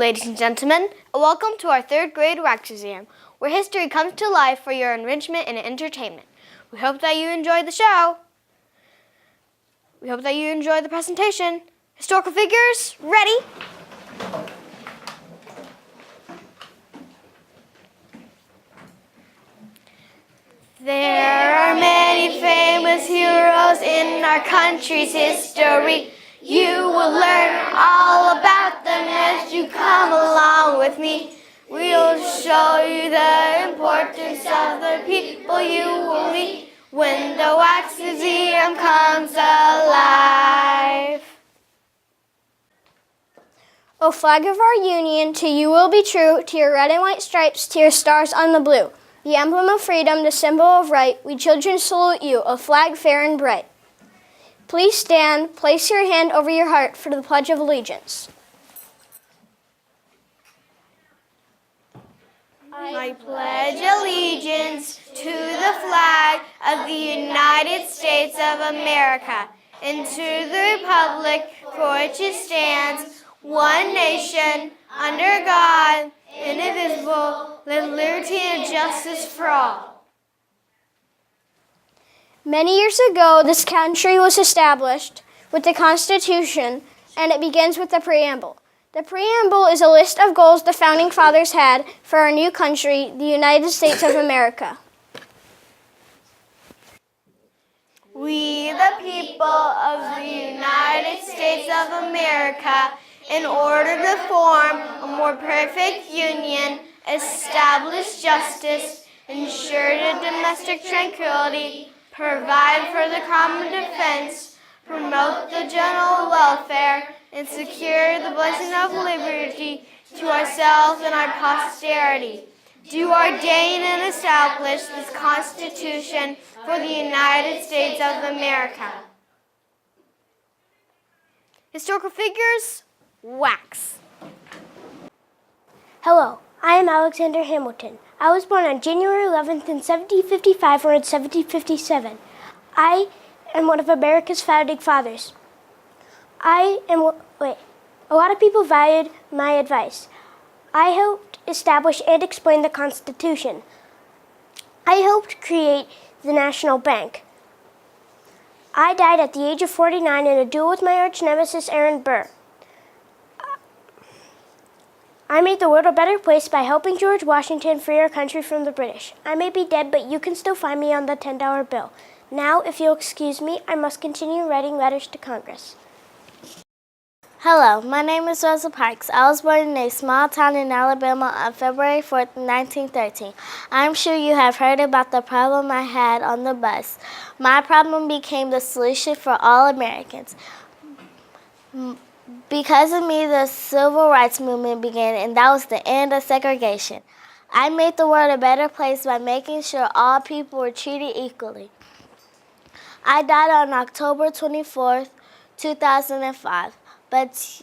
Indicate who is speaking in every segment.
Speaker 1: ladies and gentlemen, and welcome to our third grade wax museum, where history comes to life for your enrichment and entertainment. We hope that you enjoyed the show. We hope that you enjoyed the presentation. Historical figures, ready? There are many famous heroes in our country's history. You will learn all about them as you come along with me. We'll show you the importance of the people you will meet when the Wax Museum comes alive. O flag of our Union, to you will be true, to your red and white stripes, to your stars on the blue. The emblem of freedom, the symbol of right, we children salute you, a flag fair and bright. Please stand, place your hand over your heart for the Pledge of Allegiance. I pledge allegiance to the flag of the United States of America and to the republic for which it stands, one nation, under God, indivisible, with liberty and justice for all. Many years ago, this country was established with the Constitution, and it begins with the preamble. The preamble is a list of goals the Founding Fathers had for our new country, the United States of America. We, the people of the United States of America, in order to form a more perfect union, establish justice, ensure domestic tranquility, provide for the common defense, promote the general welfare, and secure the blessing of liberty to ourselves and our posterity. Do ordain and establish this Constitution for the United States of America. Historical figures, wax.
Speaker 2: Hello, I am Alexander Hamilton. I was born on January 11th in 1755 or in 1757. I am one of America's founding fathers. A lot of people valued my advice. I helped establish and explain the Constitution. I helped create the National Bank. I died at the age of 49 in a duel with my arch nemesis Aaron Burr. I made the world a better place by helping George Washington free our country from the British. I may be dead, but you can still find me on the $10 bill. Now, if you'll excuse me, I must continue writing letters to Congress.
Speaker 3: Hello, my name is Rosa Parks. I was born in a small town in Alabama on February 4th, 1913. I'm sure you have heard about the problem I had on the bus. My problem became the solution for all Americans. Because of me, the civil rights movement began, and that was the end of segregation. I made the world a better place by making sure all people were treated equally. I died on October 24th, 2005, but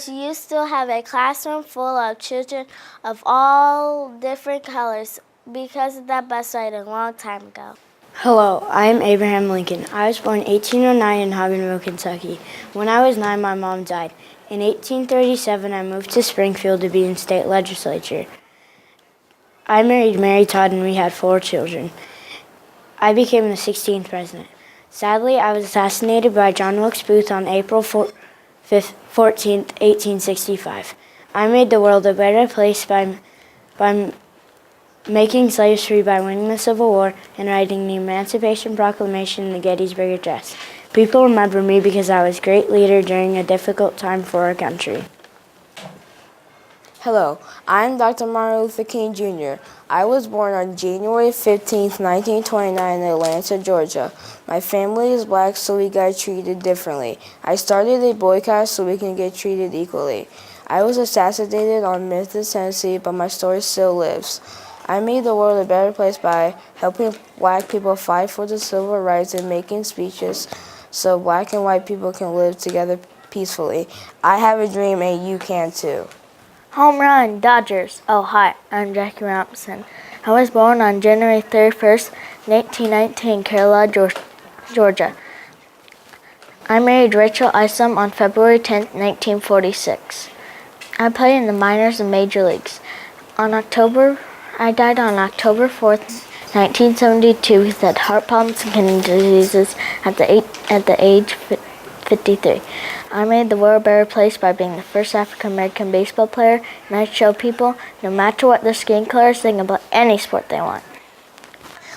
Speaker 3: you still have a classroom full of children of all different colors because of that bus ride a long time ago.
Speaker 4: Hello, I am Abraham Lincoln. I was born in 1809 in Hogganville, Kentucky. When I was 9, my mom died. In 1837, I moved to Springfield to be in state legislature. I married Mary Todd and we had 4 children. I became the 16th president. Sadly, I was assassinated by John Wilkes Booth on April 14th, 1865. I made the world a better place by making slaves free by winning the Civil War and writing the Emancipation Proclamation and the Gettysburg Address. People remember me because I was a great leader during a difficult time for our country.
Speaker 5: Hello, I'm Dr. Martin Luther King Jr. I was born on January 15, 1929 in Atlanta, Georgia. My family is black, so we got treated differently. I started a boycott so we can get treated equally. I was assassinated on Memphis, Tennessee, but my story still lives. I made the world a better place by helping black people fight for the civil rights and making speeches so black and white people can live together peacefully. I have a dream and you can too.
Speaker 3: Home run, Dodgers. Oh, hi, I'm Jackie Robinson. I was born on January 31st, 1919, Carolina, Georgia. I married Rachel Isom on February 10th, 1946. I played in the minors and major leagues. I died on October 4th, 1972 with heart problems and kidney diseases at the age 53. I made the world a better place by being the first African American baseball player, and I show people, no matter what their skin color is, they can play any sport they want.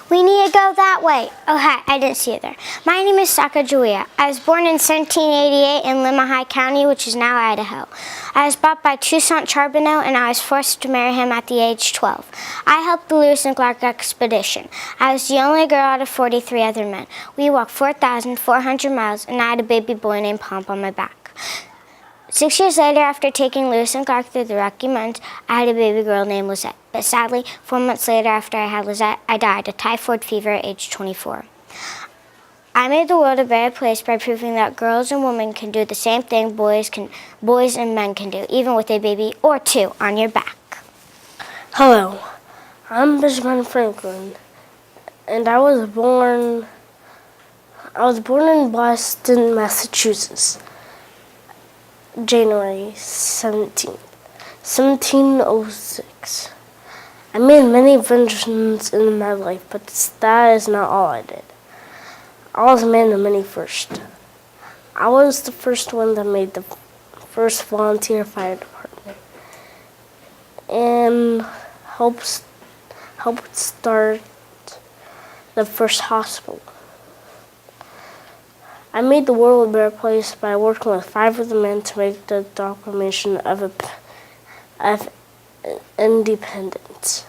Speaker 2: We need to go that way. Oh, hi, I didn't see it there. My name is Sacagawea. I was born in 1788 in Limahai County, which is now Idaho. I was bought by Toussaint Charbonneau, and I was forced to marry him at the age 12. I helped the Lewis and Clark expedition. I was the only girl out of 43 other men. We walked 4,400 miles, and I had a baby boy named Pomp on my back. 6 years later, after taking Lewis and Clark through the Rocky Mountains, I had a baby girl named Lizette. But sadly, 4 months later after I had Lizette, I died of typhoid fever at age 24. I made the world a better place by proving that girls and women can do the same thing boys and men can do, even with a baby or two on your back.
Speaker 6: Hello, I'm Benjamin Franklin, and I was born in Boston, Massachusetts, January 17th, 1706. I made many inventions in my life, but that is not all I did. I was a man of many firsts. I was the first one that made the first volunteer fire department and helped start the first hospital. I made the world a better place by working with 5 of the men to make the Proclamation of Independence.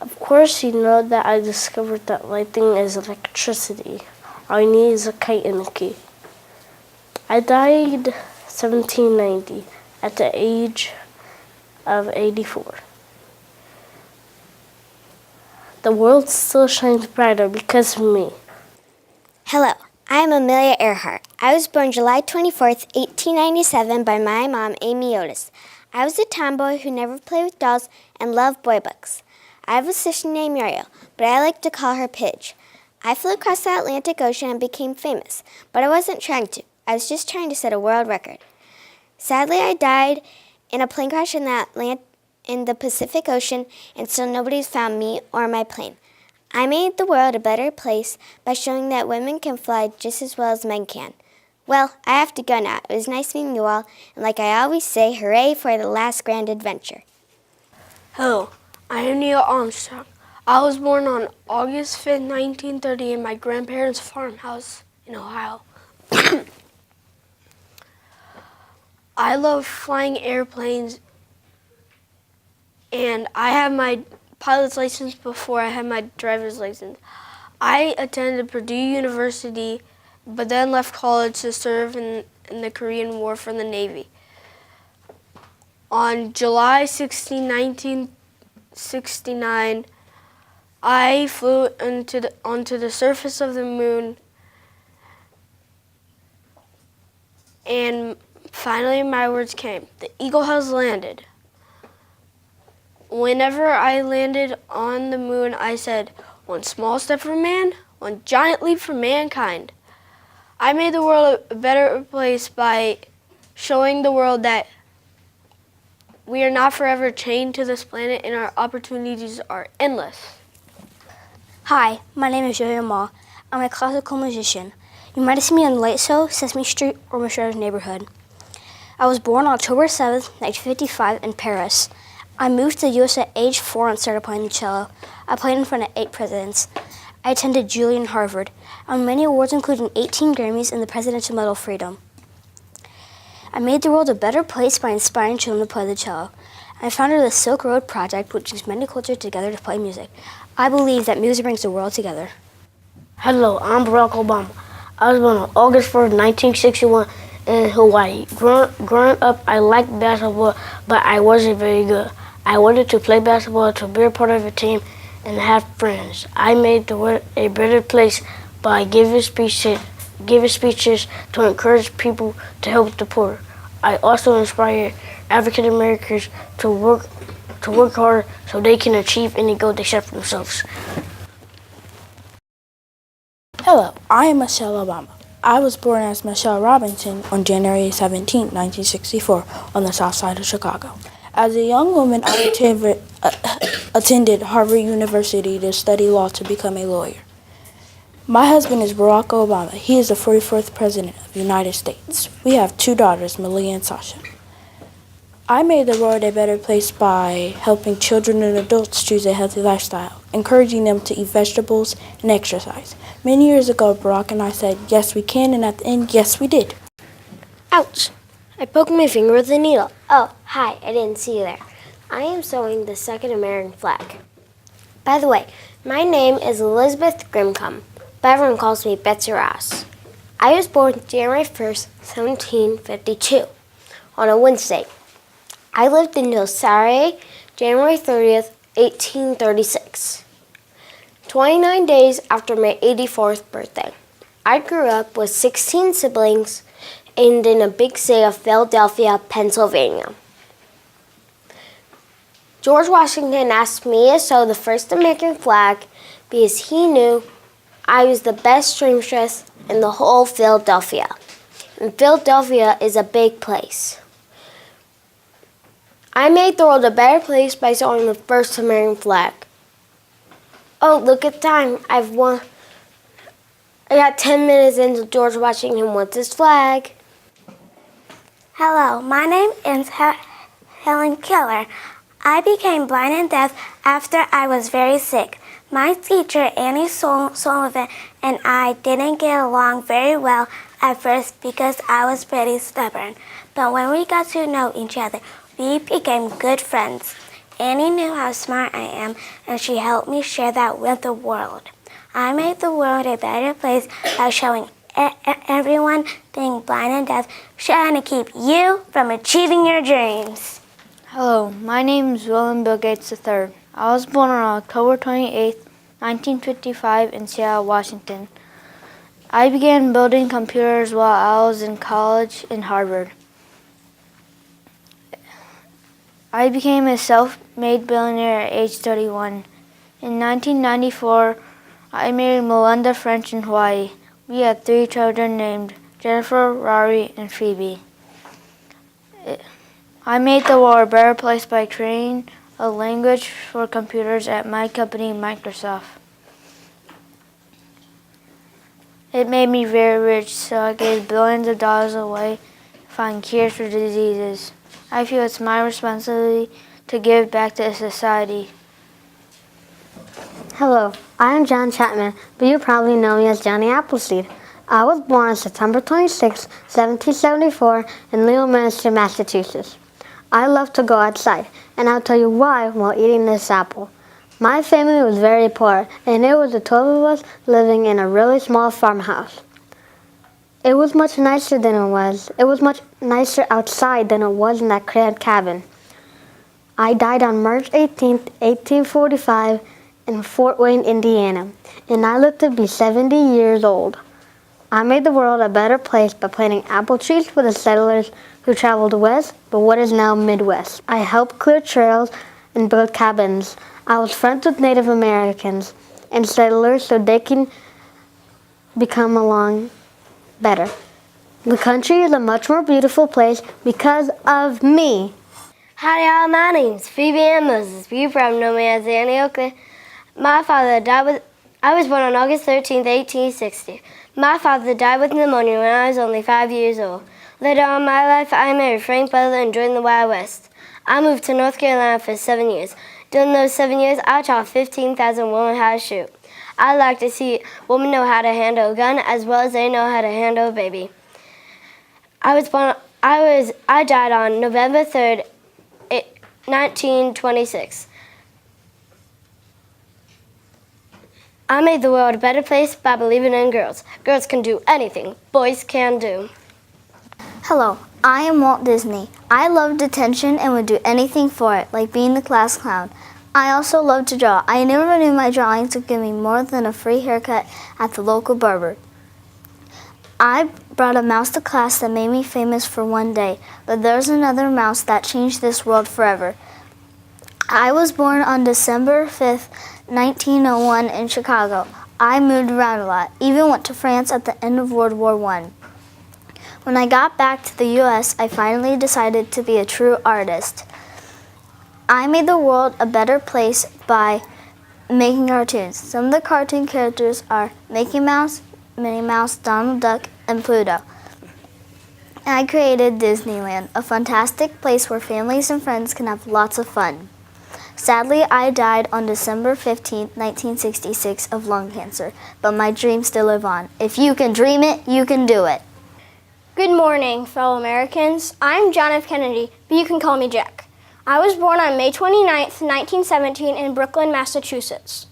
Speaker 6: Of course, you know that I discovered that lighting is electricity. All you need is a kite and a key. I died 1790 at the age of 84. The world still shines brighter because of me.
Speaker 2: Hello, I am Amelia Earhart. I was born July 24th, 1897 by my mom, Amy Otis. I was a tomboy who never played with dolls and loved boy books. I have a sister named Muriel, but I like to call her Pidge. I flew across the Atlantic Ocean and became famous, but I wasn't trying to. I was just trying to set a world record. Sadly, I died in a plane crash in the Pacific Ocean, and still nobody's found me or my plane. I made the world a better place by showing that women can fly just as well as men can. Well, I have to go now. It was nice meeting you all, and like I always say, hooray for the last grand adventure.
Speaker 6: Hello, I am Neil Armstrong. I was born on August 5th, 1930 in my grandparents' farmhouse in Ohio. I love flying airplanes, and I have my pilot's license before I had my driver's license. I attended Purdue University, but then left college to serve in the Korean War for the Navy. On July 16, 1969, I flew onto the surface of the moon, and finally my words came. The Eagle has landed. Whenever I landed on the moon, I said, one small step for man, one giant leap for mankind. I made the world a better place by showing the world that we are not forever chained to this planet and our opportunities are endless.
Speaker 7: Hi, my name is Yo-Yo Ma. I'm a classical musician. You might have seen me on Light Show, Sesame Street, or My Shredder's Neighborhood. I was born October 7th, 1955 in Paris. I moved to the U.S. at age 4 and started playing the cello. I played in front of 8 presidents. I attended Juilliard and Harvard. I won many awards, including 18 Grammys and the Presidential Medal of Freedom. I made the world a better place by inspiring children to play the cello. I founded the Silk Road Project, which brings many cultures together to play music. I believe that music brings the world together.
Speaker 6: Hello, I'm Barack Obama. I was born on August 1st, 1961 in Hawaii. Growing up, I liked basketball, but I wasn't very good. I wanted to play basketball to be a part of a team and have friends. I made the world a better place by giving speeches to encourage people to help the poor. I also inspire African Americans to work hard so they can achieve any goal they set for themselves.
Speaker 8: Hello, I am Michelle Obama. I was born as Michelle Robinson on January 17, 1964, on the south side of Chicago. As a young woman, I attended Harvard University to study law to become a lawyer. My husband is Barack Obama. He is the 44th President of the United States. We have 2 daughters, Malia and Sasha. I made the world a better place by helping children and adults choose a healthy lifestyle, encouraging them to eat vegetables and exercise. Many years ago, Barack and I said, yes, we can, and at the end, yes, we did.
Speaker 2: Ouch! I poked my finger with a needle. Oh, hi, I didn't see you there. I am sewing the second American flag. By the way, my name is Elizabeth Grimcom, but everyone calls me Betsy Ross. I was born January 1st, 1752, on a Wednesday. I lived until Saturday, January 30th, 1836. 29 days after my 84th birthday. I grew up with 16 siblings and in a big city of Philadelphia, Pennsylvania. George Washington asked me to sew the first American flag because he knew I was the best seamstress in the whole Philadelphia. And Philadelphia is a big place. I made the world a better place by sewing the first American flag. Oh, look at time. I've won. I got 10 minutes until George Washington wants his flag.
Speaker 9: Hello, my name is Helen Keller. I became blind and deaf after I was very sick. My teacher, Annie Sullivan, and I didn't get along very well at first because I was pretty stubborn. But when we got to know each other, we became good friends. Annie knew how smart I am, and she helped me share that with the world. I made the world a better place by showing everyone being blind and deaf, trying to keep you from achieving your dreams.
Speaker 4: Hello, my name is William Bill Gates III. I was born on October 28, 1955 in Seattle, Washington. I began building computers while I was in college in Harvard. I became a self-made billionaire at age 31. In 1994, I married Melinda French in Hawaii. We had 3 children named Jennifer, Rory, and Phoebe. I made the world a better place by creating a language for computers at my company, Microsoft. It made me very rich, so I gave billions of dollars away to find cures for diseases. I feel it's my responsibility to give back to society.
Speaker 10: Hello, I am John Chapman, but you probably know me as Johnny Appleseed. I was born on September 26, 1774 in Leominster, Massachusetts. I love to go outside, and I'll tell you why while eating this apple. My family was very poor, and it was the 12 of us living in a really small farmhouse. It was much nicer than it was. It was much nicer outside than it was in that cramped cabin. I died on March 18, 1845 in Fort Wayne, Indiana, and I lived to be 70 years old. I made the world a better place by planting apple trees for the settlers who traveled west, but what is now Midwest. I helped clear trails and build cabins. I was friends with Native Americans and settlers so they can become along better. The country is a much more beautiful place because of me.
Speaker 3: Howdy all, my name's Phoebe Ann Moses. You probably know me as Annie Oakley. I was born on August 13, 1860. My father died with pneumonia when I was only 5 years old. Later on in my life, I married Frank Butler and joined the Wild West. I moved to North Carolina for 7 years. During those 7 years, I taught 15,000 women how to shoot. I like to see women know how to handle a gun as well as they know how to handle a baby. I died on November 3rd, 1926. I made the world a better place by believing in girls. Girls can do anything boys can do.
Speaker 11: Hello, I am Walt Disney. I loved attention and would do anything for it, like being the class clown. I also love to draw. I never knew my drawings would give me more than a free haircut at the local barber. I brought a mouse to class that made me famous for one day, but there's another mouse that changed this world forever. I was born on December 5th, 1901 in Chicago. I moved around a lot, even went to France at the end of World War I. When I got back to the U.S., I finally decided to be a true artist. I made the world a better place by making cartoons. Some of the cartoon characters are Mickey Mouse, Minnie Mouse, Donald Duck, and Pluto. And I created Disneyland, a fantastic place where families and friends can have lots of fun. Sadly, I died on December 15, 1966 of lung cancer, but my dreams still live on. If you can dream it, you can do it.
Speaker 2: Good morning, fellow Americans. I'm John F. Kennedy, but you can call me Jack. I was born on May 29, 1917 in Brooklyn, Massachusetts.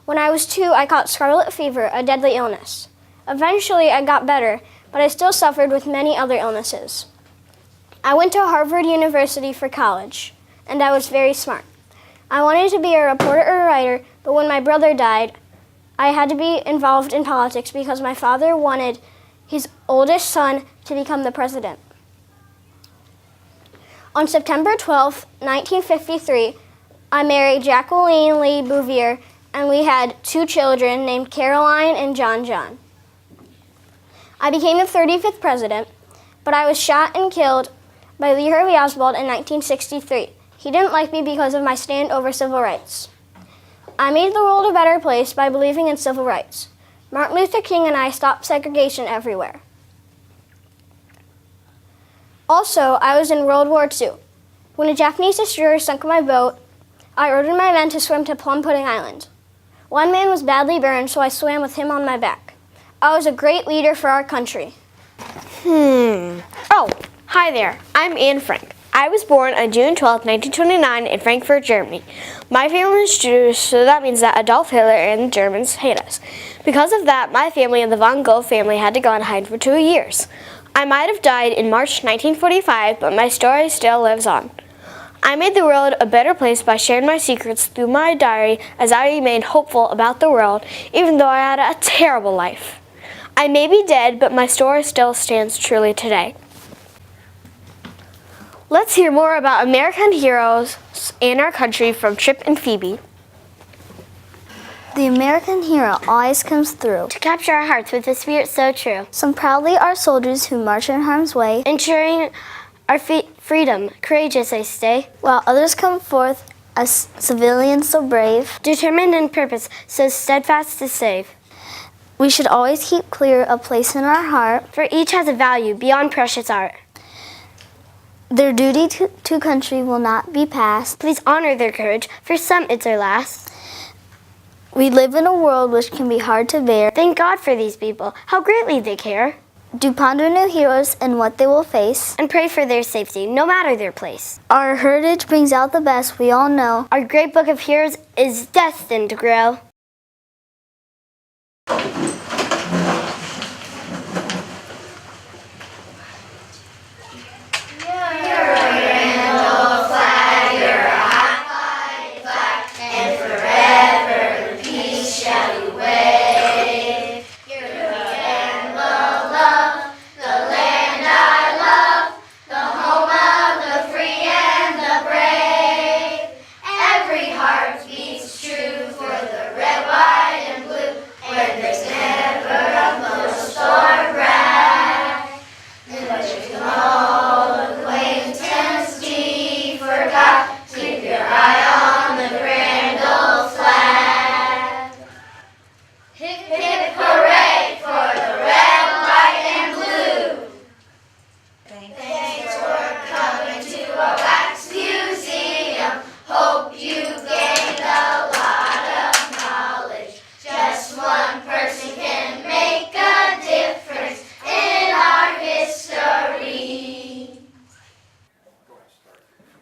Speaker 2: When I was 2, I caught scarlet fever, a deadly illness. Eventually, I got better, but I still suffered with many other illnesses. I went to Harvard University for college, and I was very smart. I wanted to be a reporter or a writer, but when my brother died, I had to be involved in politics because my father wanted his oldest son to become the president. On September 12, 1953, I married Jacqueline Lee Bouvier, and we had 2 children named Caroline and John John. I became the 35th president, but I was shot and killed by Lee Harvey Oswald in 1963. He didn't like me because of my stand over civil rights. I made the world a better place by believing in civil rights. Martin Luther King and I stopped segregation everywhere. Also, I was in World War II. When a Japanese destroyer sunk my boat, I ordered my men to swim to Plum Pudding Island. One man was badly burned, so I swam with him on my back. I was a great leader for our country.
Speaker 1: Oh, hi there. I'm Anne Frank. I was born on June 12, 1929 in Frankfurt, Germany. My family is Jewish, so that means that Adolf Hitler and the Germans hate us. Because of that, my family and the von Gogh family had to go on hide for 2 years. I might have died in March 1945, but my story still lives on. I made the world a better place by sharing my secrets through my diary as I remained hopeful about the world, even though I had a terrible life. I may be dead, but my story still stands truly today. Let's hear more about American heroes and our country from Trip and Phoebe.
Speaker 11: The American hero always comes through.
Speaker 10: To capture our hearts with a spirit so true,
Speaker 11: Some proudly are soldiers who march in harm's way,
Speaker 10: ensuring our freedom, courageous they stay,
Speaker 11: while others come forth as civilians so brave.
Speaker 10: determined in purpose, so steadfast to save.
Speaker 11: We should always keep clear a place in our heart.
Speaker 10: For each has a value beyond precious art.
Speaker 11: Their duty to country will not be past.
Speaker 10: Please honor their courage, for some it's their last.
Speaker 11: We live in a world which can be hard to bear.
Speaker 10: Thank God for these people, how greatly they care.
Speaker 11: Do ponder new heroes and what they will face.
Speaker 10: And pray for their safety, no matter their place.
Speaker 11: Our heritage brings out the best we all know.
Speaker 10: Our great book of heroes is destined to grow.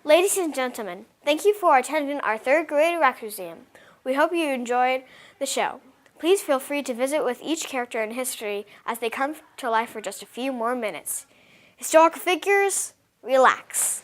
Speaker 10: Ladies and gentlemen, thank you for attending our 3rd grade rec museum. We hope you enjoyed the show. Please feel free to visit with each character in history as they come to life for just a few more minutes. Historical figures, relax.